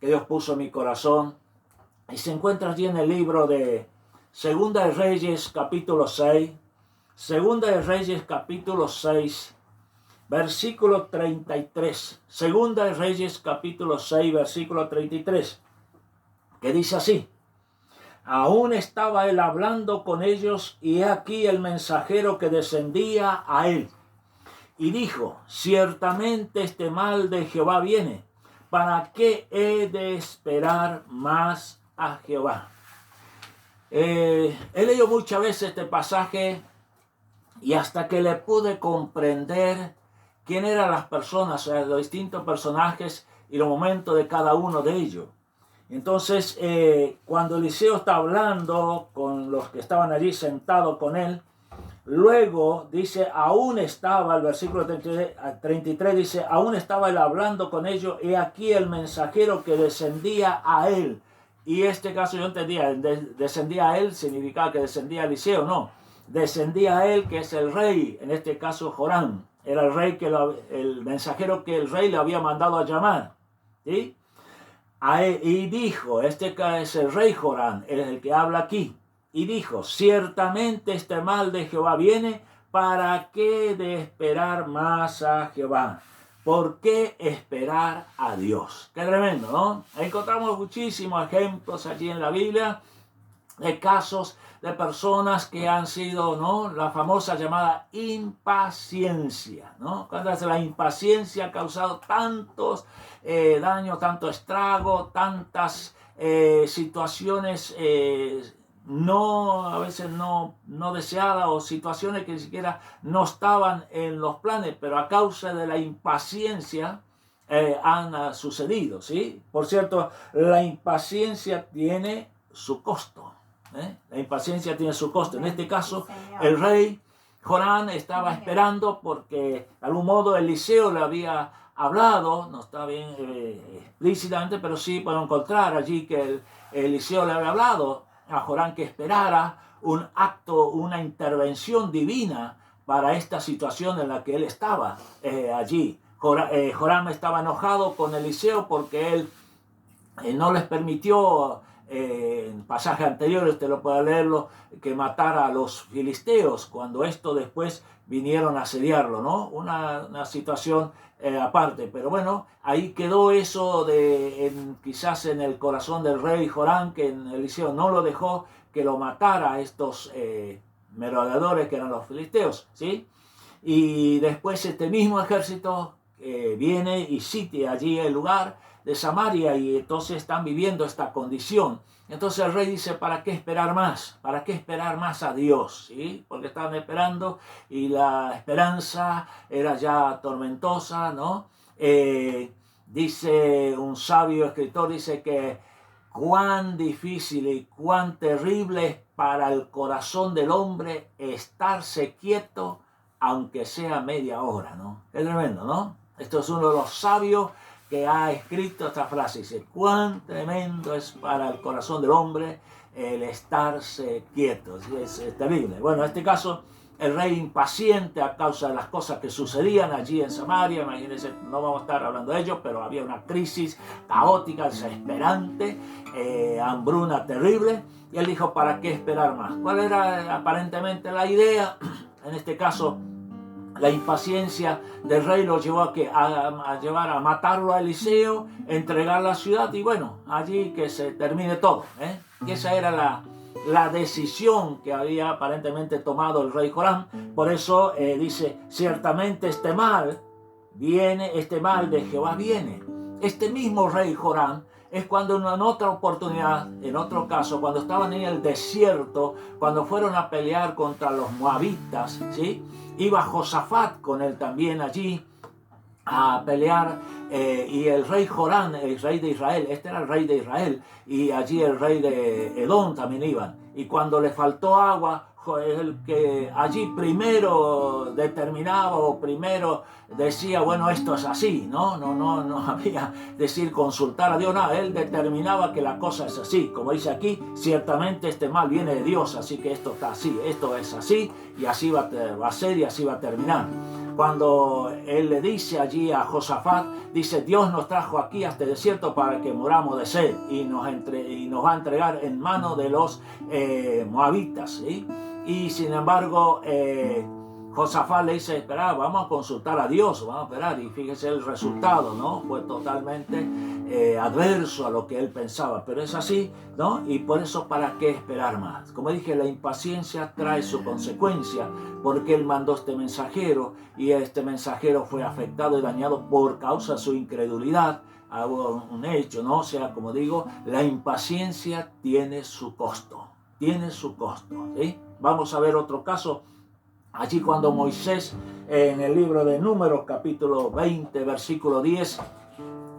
que Dios puso en mi corazón. Y se encuentra allí en el libro de Segunda de Reyes, capítulo 6. Segunda de Reyes, capítulo 6, versículo 33. Segunda de Reyes, capítulo 6, versículo 33. Que dice así: aún estaba él hablando con ellos, y he aquí el mensajero que descendía a él. Y dijo: ciertamente este mal de Jehová viene. ¿Para qué he de esperar más a Jehová? He leído muchas veces este pasaje y hasta que le pude comprender quién eran las personas, o sea, los distintos personajes y los momentos de cada uno de ellos. Entonces, cuando Eliseo está hablando con los que estaban allí sentados con él, luego dice, aún estaba, el versículo 33 dice, aún estaba él hablando con ellos, y aquí el mensajero que descendía a él. Y este caso yo entendía, descendía a él significaba que descendía a Eliseo, no. Descendía a él, que es el rey, en este caso Joram. Era el rey, el mensajero que el rey le había mandado a llamar. ¿Sí? Y dijo, este es el rey Joram, es el que habla aquí. Y dijo, ciertamente este mal de Jehová viene, ¿para qué de esperar más a Jehová? ¿Por qué esperar a Dios? Qué tremendo, ¿no? Encontramos muchísimos ejemplos allí en la Biblia de casos de personas que han sido, ¿no?, la famosa llamada impaciencia, ¿no? Cuando la impaciencia ha causado tantos daños, tanto estrago, tantas situaciones a veces no deseadas, o situaciones que ni siquiera no estaban en los planes, pero a causa de la impaciencia han sucedido, ¿sí? Por cierto, la impaciencia tiene su costo. La impaciencia tiene su costo. En este caso, el rey Joram estaba esperando porque de algún modo Eliseo le había hablado, no está bien explícitamente, pero sí podemos encontrar allí que Eliseo le había hablado a Joram que esperara un acto, una intervención divina para esta situación en la que él estaba allí. Joram estaba enojado con Eliseo porque él no les permitió, en pasajes anteriores, usted lo puede leerlo, que matara a los filisteos cuando estos después vinieron a asediarlo, ¿no? Una situación aparte, pero bueno, ahí quedó eso quizás en el corazón del rey Joram, que en Eliseo no lo dejó que lo matara a estos merodeadores que eran los filisteos, ¿sí? Y después este mismo ejército viene y sitia allí el lugar de Samaria, y entonces están viviendo esta condición. Entonces el rey dice, ¿para qué esperar más? ¿Para qué esperar más a Dios? ¿Sí? Porque estaban esperando y la esperanza era ya tormentosa, ¿no? Dice un sabio escritor, dice que cuán difícil y cuán terrible es para el corazón del hombre estarse quieto aunque sea media hora, ¿no? Es tremendo, ¿no? Esto es uno de los sabios que ha escrito esta frase. Dice, cuán tremendo es para el corazón del hombre el estarse quieto. Es terrible. Bueno, en este caso, el rey impaciente a causa de las cosas que sucedían allí en Samaria, imagínense, no vamos a estar hablando de ello, pero había una crisis caótica, desesperante, hambruna terrible, y él dijo, ¿para qué esperar más? ¿Cuál era aparentemente la idea? En este caso, la impaciencia del rey lo llevó a llevar a matarlo a Eliseo, entregar la ciudad y bueno, allí que se termine todo. Y esa era la decisión que había aparentemente tomado el rey Joram. Por eso dice, ciertamente este mal de Jehová viene. Este mismo rey Joram es cuando en otra oportunidad, en otro caso, cuando estaban en el desierto, cuando fueron a pelear contra los moabitas, ¿sí? Iba Josafat con él también allí a pelear, y el rey Joram, el rey de Israel, este era el rey de Israel, y allí el rey de Edom también iban. Y cuando le faltó agua, el que allí primero determinaba o primero decía, bueno, esto es así, no había decir consultar a Dios, nada, él determinaba que la cosa es así, como dice aquí, ciertamente este mal viene de Dios, así que esto está así, esto es así, y así va a ser y así va a terminar. cuando él le dice allí a Josafat, dice: Dios nos trajo aquí a este desierto para que muramos de sed y nos va a entregar en manos de los moabitas, ¿sí? Y sin embargo, Josafat le dice: espera, vamos a consultar a Dios, vamos a esperar. Y fíjese el resultado, ¿no? Fue totalmente adverso a lo que él pensaba, pero es así, ¿no? Y por eso, ¿para qué esperar más? Como dije, la impaciencia trae su consecuencia, porque él mandó este mensajero y este mensajero fue afectado y dañado por causa de su incredulidad. Hago un hecho, ¿no? O sea, como digo, la impaciencia tiene su costo, ¿sí? Vamos a ver otro caso. Allí cuando Moisés, en el libro de Números, capítulo 20, versículo 10,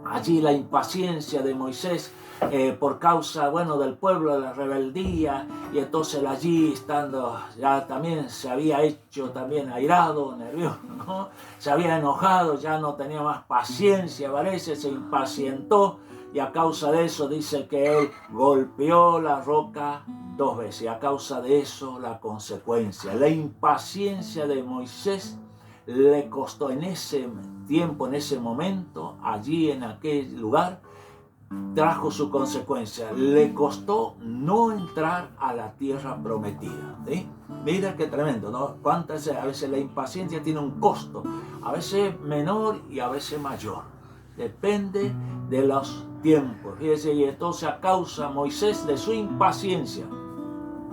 allí la impaciencia de Moisés por causa, bueno, del pueblo, de la rebeldía, y entonces allí estando, ya también se había hecho también airado, nervioso, ¿no? Se había enojado, ya no tenía más paciencia, parece, se impacientó, y a causa de eso dice que él golpeó la roca 2 veces, y a causa de eso la consecuencia, la impaciencia de Moisés le costó en ese tiempo, en ese momento, allí en aquel lugar, trajo su consecuencia. Le costó no entrar a la tierra prometida, ¿sí? Mira qué tremendo, ¿no? Cuántas a veces la impaciencia tiene un costo, a veces menor y a veces mayor. Depende de los tiempos. Fíjese, y entonces a causa Moisés de su impaciencia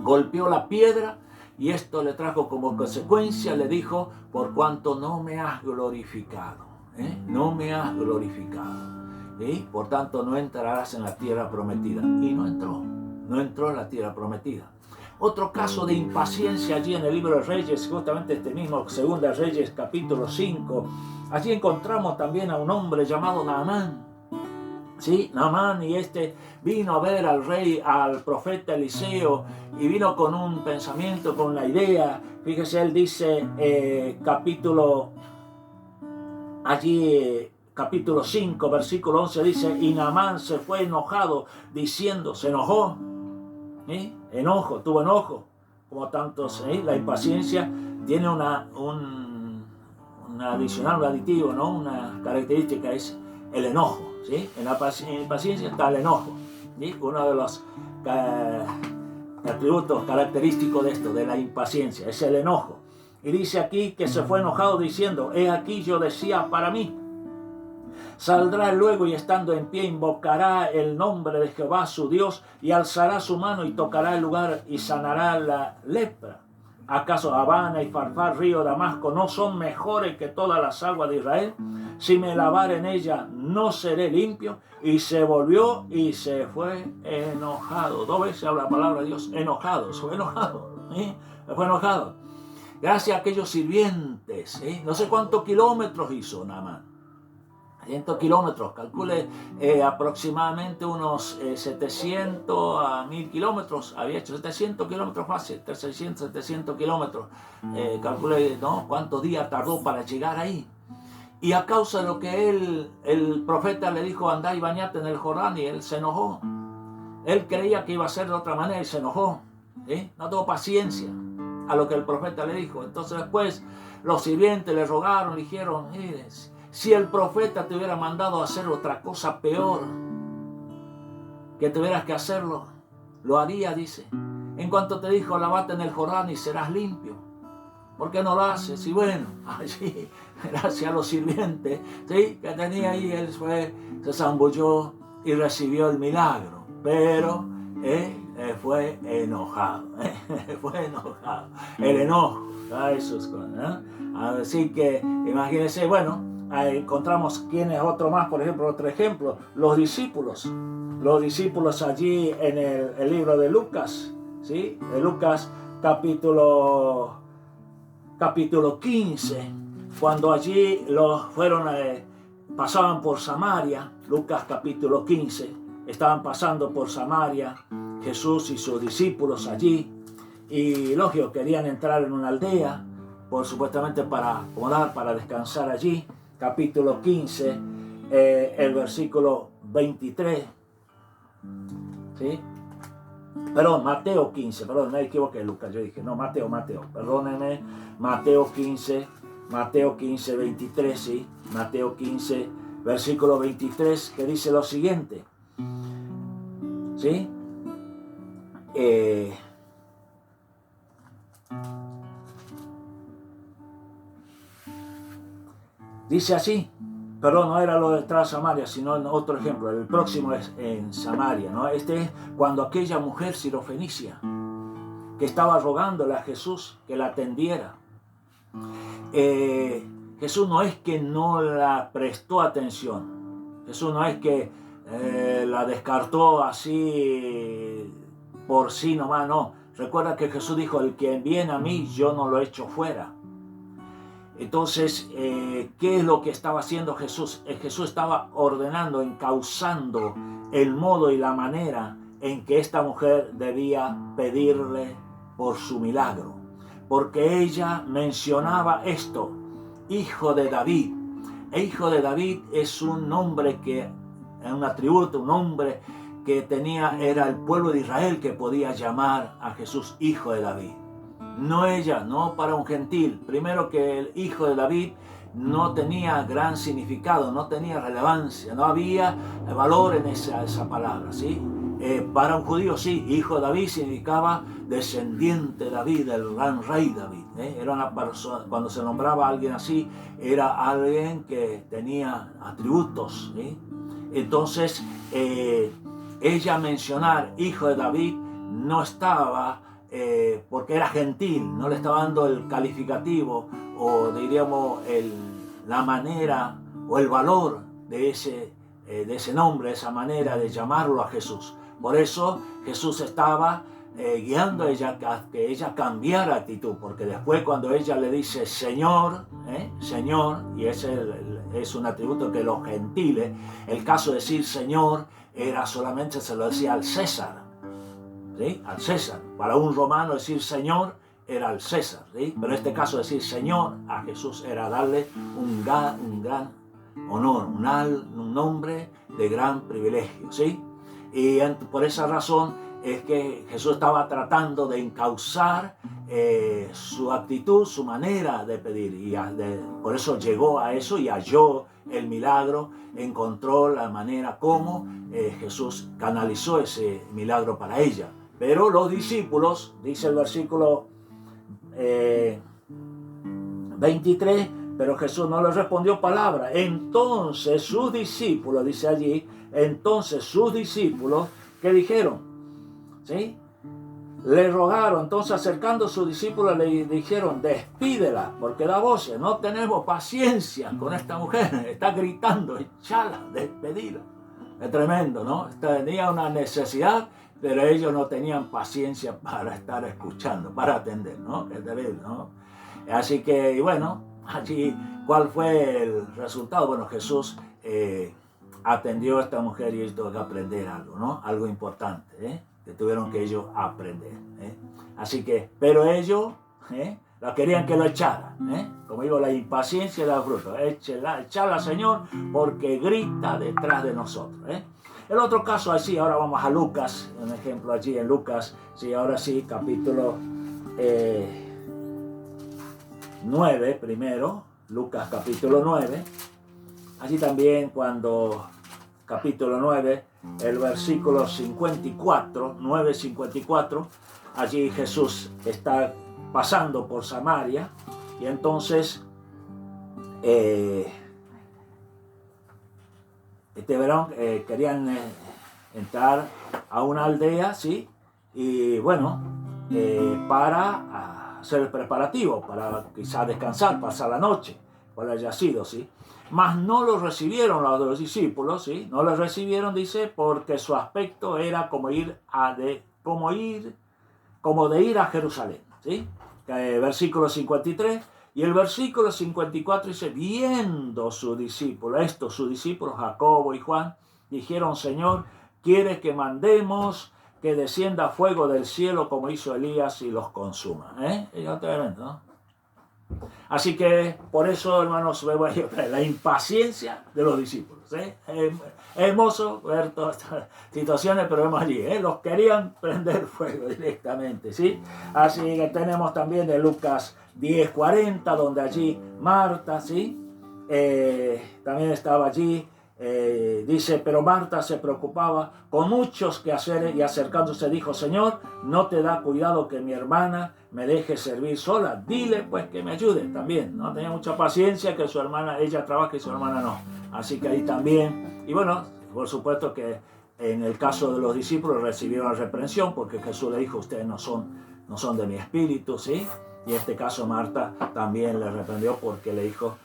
golpeó la piedra, y esto le trajo como consecuencia, le dijo: por cuanto no me has glorificado, no me has glorificado, por tanto no entrarás en la tierra prometida. Y no entró en la tierra prometida. Otro caso de impaciencia allí en el libro de Reyes, justamente este mismo, Segunda Reyes, capítulo 5, allí encontramos también a un hombre llamado Naamán. Sí, Naamán, y este vino a ver al rey, al profeta Eliseo, y vino con un pensamiento, con una idea. Fíjese, él dice, capítulo 5, versículo 11, dice: y Naamán se fue enojado, diciendo, se enojó, tuvo enojo, como tantos, la impaciencia tiene un adicional, un aditivo, ¿no? Una característica es el enojo. ¿Sí? En la impaciencia está el enojo, ¿sí? Uno de los atributos característicos de esto, de la impaciencia, es el enojo. Y dice aquí que se fue enojado diciendo: he aquí yo decía para mí. Saldrá luego y estando en pie invocará el nombre de Jehová su Dios y alzará su mano y tocará el lugar y sanará la lepra. ¿Acaso Habana y Farfar, río Damasco, no son mejores que todas las aguas de Israel? Si me lavare en ella, no seré limpio. Y se volvió y se fue enojado. 2 veces habla la palabra de Dios, enojado, se fue enojado. Se fue enojado. Gracias a aquellos sirvientes, no sé cuántos kilómetros hizo Naamán. 100 kilómetros, calcule aproximadamente unos 700 a 1000 kilómetros, había hecho 700 kilómetros fácil, 600, 700 kilómetros, calcule, ¿no?, cuántos días tardó para llegar ahí. Y a causa de lo que el profeta le dijo: andá y bañate en el Jordán, y él se enojó. Él creía que iba a ser de otra manera y se enojó, no tuvo paciencia a lo que el profeta le dijo. Entonces después los sirvientes le rogaron, le dijeron: si el profeta te hubiera mandado a hacer otra cosa peor, que tuvieras que hacerlo, lo haría, dice. En cuanto te dijo: lavate en el Jordán y serás limpio, ¿por qué no lo haces? Y bueno, allí, gracias a los sirvientes, ¿sí?, que tenía ahí, él se zambulló y recibió el milagro. Pero fue enojado, fue enojado. El enojo, esos cosas, Así que imagínense, bueno, encontramos quién es otro más, por ejemplo, otro ejemplo, los discípulos allí en el libro de Lucas, ¿sí? De Lucas capítulo 15, cuando allí pasaban por Samaria. Lucas capítulo 15, estaban pasando por Samaria Jesús y sus discípulos allí, y lógico, querían entrar en una aldea, supuestamente para acomodar, para descansar allí. Capítulo 15, el versículo 23, ¿sí? Perdón, Mateo 15, me equivoqué, Lucas, yo dije, no, Mateo, perdónenme, Mateo 15, Mateo 15, 23, ¿sí? Mateo 15, versículo 23, que dice lo siguiente, ¿sí? Dice así, pero no era lo de tras Samaria, sino en otro ejemplo. El próximo es en Samaria, ¿no? Este es cuando aquella mujer sirofenicia que estaba rogándole a Jesús que la atendiera. Jesús no es que no la prestó atención. Jesús no es que la descartó así por sí nomás, no. Recuerda que Jesús dijo, el que viene a mí, yo no lo echo fuera. Entonces, ¿qué es lo que estaba haciendo Jesús? Jesús estaba ordenando, encauzando el modo y la manera en que esta mujer debía pedirle por su milagro. Porque ella mencionaba esto, hijo de David. E hijo de David es un nombre que, un atributo, un nombre que tenía, era el pueblo de Israel que podía llamar a Jesús hijo de David. No ella, no para un gentil. Primero que el hijo de David no tenía gran significado, no tenía relevancia, no había valor en esa palabra, ¿sí? Para un judío sí, hijo de David significaba descendiente de David, el gran rey David. Era una persona, cuando se nombraba a alguien así, era alguien que tenía atributos, ¿sí? Entonces, ella mencionar hijo de David no estaba porque era gentil, no le estaba dando el calificativo o diríamos la manera o el valor de ese nombre, esa manera de llamarlo a Jesús. Por eso Jesús estaba guiando a ella a que ella cambiara actitud, porque después cuando ella le dice Señor, Señor, y ese es un atributo que los gentiles, el caso de decir Señor era solamente se lo decía al César, ¿sí? Al César. Para un romano decir Señor era al César, ¿sí? Pero en este caso decir Señor a Jesús era darle un gran honor, un nombre de gran privilegio, ¿sí? Y por esa razón es que Jesús estaba tratando de encauzar su actitud, su manera de pedir, y por eso llegó a eso y halló el milagro, encontró la manera como Jesús canalizó ese milagro para ella. Pero los discípulos, dice el versículo 23, pero Jesús no les respondió palabra. Entonces sus discípulos, dice allí, entonces sus discípulos, ¿qué dijeron? ¿Sí? Le rogaron, entonces acercando a sus discípulos le dijeron, despídela, porque da voces, no tenemos paciencia con esta mujer, está gritando, echala, despedila. Es tremendo, ¿no? Tenía una necesidad, pero ellos no tenían paciencia para estar escuchando, para atender, ¿no? Es terrible, ¿no? Así que, bueno, allí, ¿cuál fue el resultado? Bueno, Jesús atendió a esta mujer y ellos tuvieron que aprender algo, ¿no? Algo importante, que tuvieron que ellos aprender, Así que, pero ellos, la querían que lo echara, Como digo, la impaciencia da fruto. Echala, Señor, porque grita detrás de nosotros, El otro caso así, ahora vamos a Lucas, un ejemplo allí en Lucas, sí, ahora sí, capítulo 9 primero, Lucas capítulo 9, allí también cuando capítulo 9, el versículo 54, 9:54, allí Jesús está pasando por Samaria y entonces querían entrar a una aldea, ¿sí? Y bueno, para hacer el preparativo, para quizás descansar, pasar la noche, cual haya sido, ¿sí? Mas no lo recibieron los discípulos, ¿sí? No lo recibieron, dice, porque su aspecto era como de ir a Jerusalén, ¿sí? Versículo 53. Y el versículo 54 dice, viendo sus discípulos, Jacobo y Juan, dijeron, Señor, ¿quieres que mandemos que descienda fuego del cielo como hizo Elías y los consuma? ¿No? Así que por eso, hermanos, vemos ahí la impaciencia de los discípulos. Es hermoso ver todas estas situaciones, pero vemos allí, los querían prender fuego directamente, ¿sí? Así que tenemos también de Lucas 10:40, donde allí Marta, ¿sí? También estaba allí. Dice, pero Marta se preocupaba con muchos quehaceres y acercándose dijo, Señor, ¿no te da cuidado que mi hermana me deje servir sola? Dile pues que me ayude también. No tenía mucha paciencia que su hermana, ella trabaje y su hermana no. Así que ahí también, y bueno, por supuesto que en el caso de los discípulos recibieron reprensión porque Jesús le dijo, ustedes no son de mi espíritu, ¿sí? Y en este caso Marta también le reprendió porque le dijo,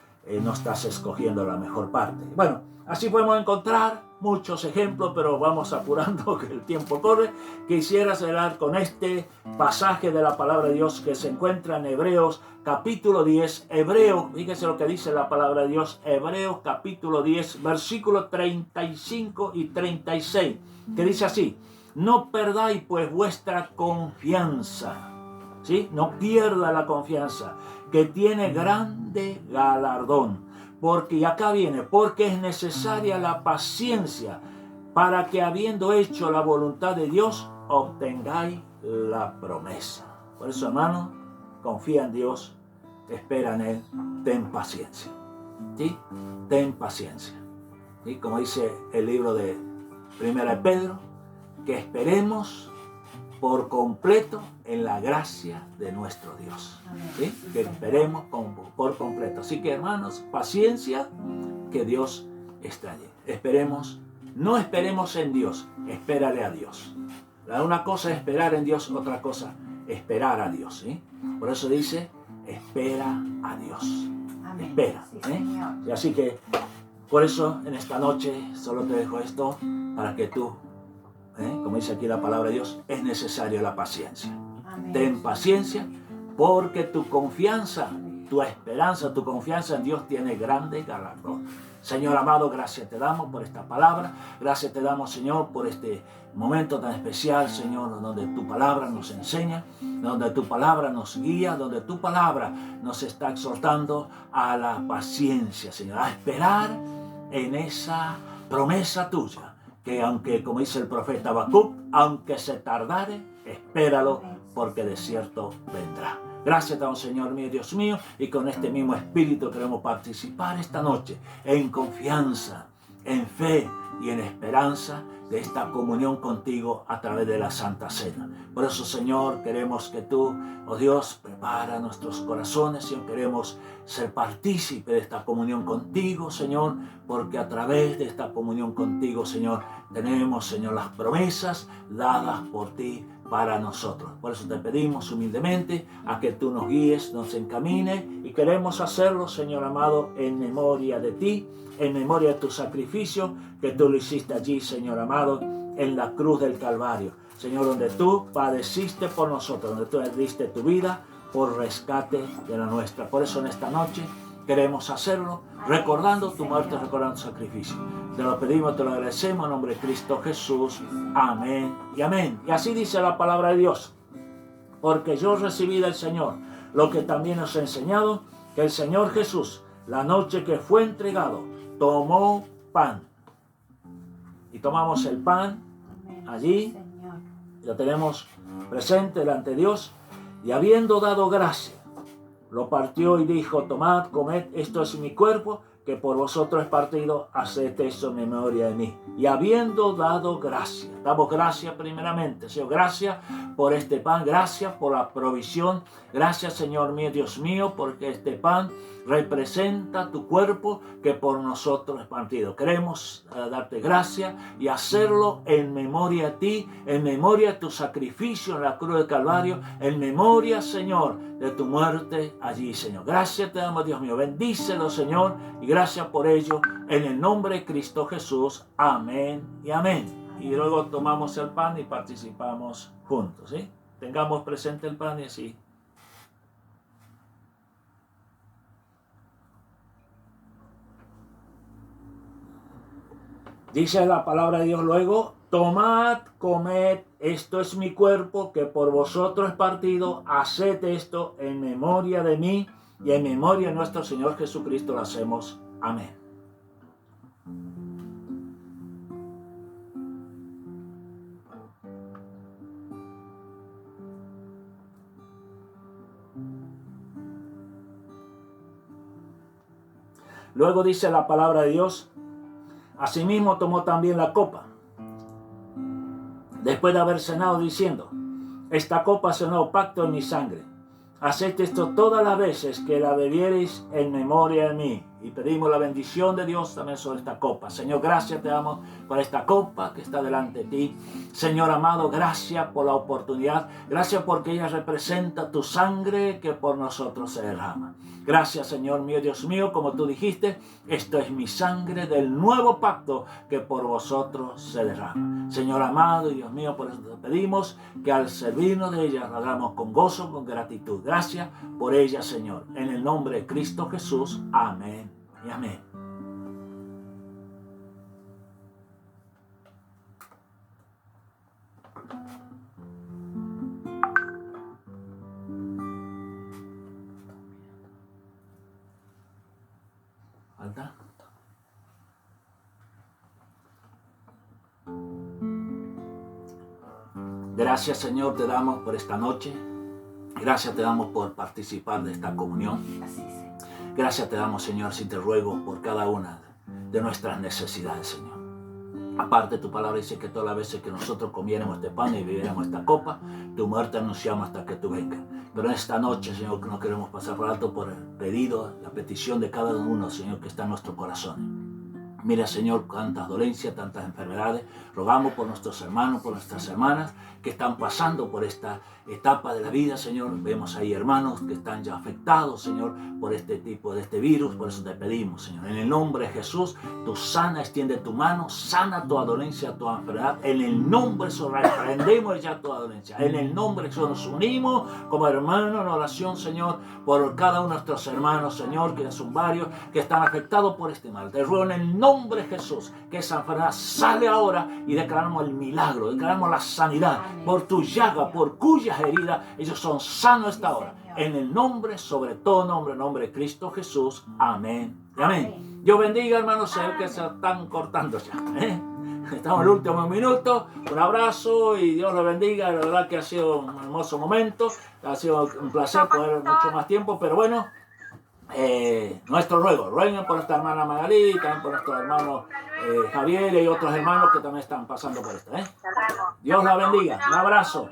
no estás escogiendo la mejor parte. Bueno, así podemos encontrar muchos ejemplos, pero vamos apurando que el tiempo corre. Quisiera cerrar con este pasaje de la palabra de Dios que se encuentra en Hebreos capítulo 10. Hebreos, fíjese lo que dice la palabra de Dios, Hebreos capítulo 10, versículos 35 y 36, que dice así, no perdáis pues vuestra confianza, ¿sí? No pierda la confianza, que tiene grande galardón. Porque, y acá viene, porque es necesaria la paciencia para que habiendo hecho la voluntad de Dios, obtengáis la promesa. Por eso, hermano, confía en Dios, espera en Él, ten paciencia. ¿Sí? Ten paciencia. ¿Sí? Como dice el libro de 1 Pedro, que esperemos por completo en la gracia de nuestro Dios. ¿Sí? Que esperemos por completo. Así que, hermanos, paciencia, que Dios está allí. Esperemos, no esperemos en Dios, espérale a Dios. Una cosa es esperar en Dios, otra cosa, esperar a Dios. ¿Sí? Por eso dice, espera a Dios. Amén. Espera. Y así que, por eso, en esta noche, solo te dejo esto para que tú, como dice aquí la palabra de Dios, es necesaria la paciencia. Amén. Ten paciencia porque tu confianza, tu esperanza, tu confianza en Dios tiene grande galardón. Señor amado, gracias te damos por esta palabra. Gracias te damos, Señor, por este momento tan especial, Señor, donde tu palabra nos enseña, donde tu palabra nos guía, donde tu palabra nos está exhortando a la paciencia, Señor, a esperar en esa promesa tuya. Que aunque, como dice el profeta Habacuc, aunque se tardare, espéralo, porque de cierto vendrá. Gracias a un Señor mío, Dios mío, y con este mismo espíritu queremos participar esta noche en confianza, en fe y en esperanza de esta comunión contigo a través de la Santa Cena. Por eso, Señor, queremos que tú, oh Dios, prepara nuestros corazones, Señor, queremos ser partícipe de esta comunión contigo, Señor, porque a través de esta comunión contigo, Señor, tenemos, Señor, las promesas dadas por ti para nosotros. Por eso te pedimos humildemente a que tú nos guíes, nos encamines, y queremos hacerlo, Señor amado, en memoria de ti, en memoria de tu sacrificio que tú lo hiciste allí, Señor amado, en la cruz del Calvario. Señor, donde tú padeciste por nosotros, donde tú diste tu vida por rescate de la nuestra. Por eso en esta noche queremos hacerlo, recordando tu muerte, recordando tu sacrificio. Te lo pedimos, te lo agradecemos en nombre de Cristo Jesús. Amén y amén. Y así dice la palabra de Dios. Porque yo recibí del Señor lo que también os he enseñado, que el Señor Jesús, la noche que fue entregado, tomó pan. Y tomamos el pan allí, lo tenemos presente delante de Dios, y habiendo dado gracia, lo partió y dijo, tomad, comed, esto es mi cuerpo, que por vosotros es partido, haced esto en memoria de mí. Y habiendo dado gracia, damos gracias primeramente, Señor, gracias por este pan, gracias por la provisión, gracias, Señor mío, Dios mío, porque este pan representa tu cuerpo que por nosotros es partido. Queremos darte gracias y hacerlo en memoria a ti, en memoria de tu sacrificio en la cruz del Calvario, en memoria, Señor, de tu muerte allí, Señor. Gracias te damos, Dios mío. Bendícelo, Señor, y gracias por ello, en el nombre de Cristo Jesús. Amén y amén. Y luego tomamos el pan y participamos juntos, ¿sí? Tengamos presente el pan y así. Dice la palabra de Dios luego, tomad, comed, esto es mi cuerpo que por vosotros es partido, haced esto en memoria de mí. y en memoria de nuestro Señor Jesucristo lo hacemos. Amén. Luego dice la palabra de Dios: asimismo tomó también la copa, después de haber cenado, diciendo: esta copa es el nuevo pacto en mi sangre. Haced esto todas las veces que la bebiereis en memoria de mí. Y pedimos la bendición de Dios también sobre esta copa. Señor, gracias te damos por esta copa que está delante de ti. Señor amado, gracias por la oportunidad. Gracias porque ella representa tu sangre que por nosotros se derrama. Gracias, Señor mío, Dios mío, como tú dijiste, esto es mi sangre del nuevo pacto que por vosotros se derrama. Señor amado y Dios mío, por eso te pedimos que al servirnos de ella lo hagamos con gozo, con gratitud. Gracias por ella, Señor. En el nombre de Cristo Jesús. Amén y amén. ¿Falta? Gracias, Señor, te damos por esta noche. Gracias te damos por participar de esta comunión. Gracias te damos, Señor, si te ruego por cada una de nuestras necesidades, Señor. Aparte, tu palabra dice que todas las veces que nosotros comiéramos este pan y bebiéramos esta copa, tu muerte anunciamos hasta que tú vengas. Pero en esta noche, Señor, que no queremos pasar por alto por el pedido, la petición de cada uno, Señor, que está en nuestro corazón. Mira, Señor, tantas dolencias, tantas enfermedades. Rogamos por nuestros hermanos, por nuestras hermanas que están pasando por esta etapa de la vida, Señor. Vemos ahí hermanos que están ya afectados, Señor, por este tipo de este virus. Por eso te pedimos, Señor, en el nombre de Jesús, tú sana, extiende tu mano, sana toda dolencia, toda enfermedad. En el nombre de Jesús, reprendemos ya toda dolencia. En el nombre de Jesús nos unimos como hermanos en oración, Señor, por cada uno de nuestros hermanos, Señor, que ya son varios, que están afectados por este mal. Te ruego en el nombre de Jesús que esa enfermedad sale ahora y declaramos el milagro, declaramos la sanidad. Por tu llaga, por cuyas heridas ellos son sanos esta hora. En el nombre, sobre todo nombre de Cristo Jesús. Amén y amén. Dios bendiga, hermanos, sé que se están cortando ya. Estamos en el último minuto. Un abrazo y Dios los bendiga. La verdad que ha sido un hermoso momento. Ha sido un placer poder mucho más tiempo, pero bueno. Nuestro rueguen por nuestra hermana Magalí, también por nuestro hermano Javier y otros hermanos que también están pasando por esto. Dios la bendiga. Un abrazo.